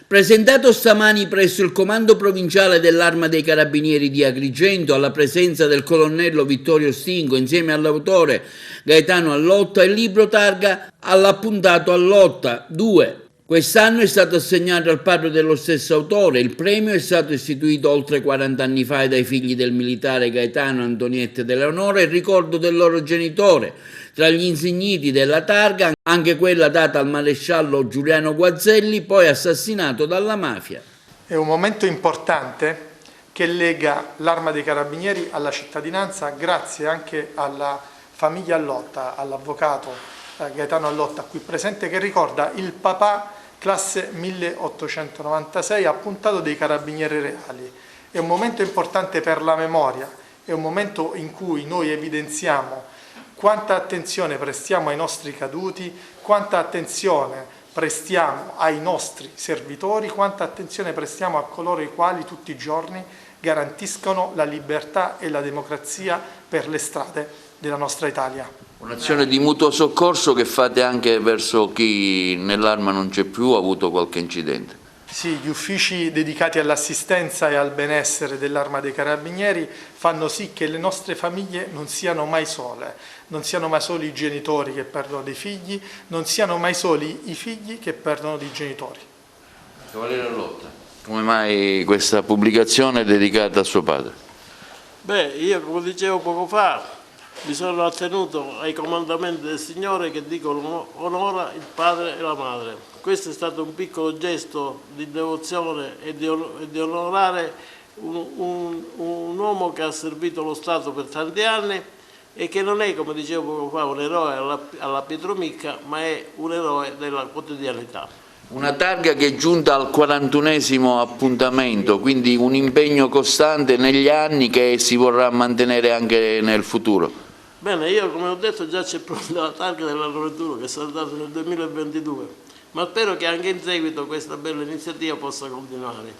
Presentato stamani presso il comando provinciale dell'Arma dei Carabinieri di Agrigento, alla presenza del colonnello Vittorio Stingo insieme all'autore Gaetano Allotta, il libro targa all'appuntato Allotta 2. Quest'anno è stato assegnato al padre dello stesso autore. Il premio è stato istituito oltre 40 anni fa dai figli del militare Gaetano, Antonietta ed Eleonora in ricordo del loro genitore. Tra gli insigniti della targa anche quella data al maresciallo Giuliano Guazzelli, poi assassinato dalla mafia. È un momento importante che lega l'Arma dei Carabinieri alla cittadinanza, grazie anche alla famiglia Allotta, all'avvocato Gaetano Allotta qui presente, che ricorda il papà classe 1896, appuntato dei Carabinieri Reali. È un momento importante per la memoria, è un momento in cui noi evidenziamo quanta attenzione prestiamo ai nostri caduti, quanta attenzione prestiamo ai nostri servitori, quanta attenzione prestiamo a coloro i quali tutti i giorni garantiscono la libertà e la democrazia per le strade della nostra Italia. Un'azione di mutuo soccorso che fate anche verso chi nell'Arma non c'è più, ha avuto qualche incidente? Sì, gli uffici dedicati all'assistenza e al benessere dell'Arma dei Carabinieri fanno sì che le nostre famiglie non siano mai sole, non siano mai soli i genitori che perdono dei figli, non siano mai soli i figli che perdono dei genitori. Cavaliere Allotta, come mai questa pubblicazione è dedicata a suo padre? Beh, io come dicevo poco fa, mi sono attenuto ai comandamenti del Signore che dicono onora il padre e la madre. Questo è stato un piccolo gesto di devozione e di onorare un uomo che ha servito lo Stato per tanti anni e che non è, come dicevo poco fa, un eroe alla Pietromicca, ma è un eroe della quotidianità. Una targa che è giunta al 41esimo appuntamento, quindi un impegno costante negli anni che si vorrà mantenere anche nel futuro. Bene, io come ho detto già c'è pronta la targa dell'anno 21 che sarà data nel 2022, ma spero che anche in seguito questa bella iniziativa possa continuare.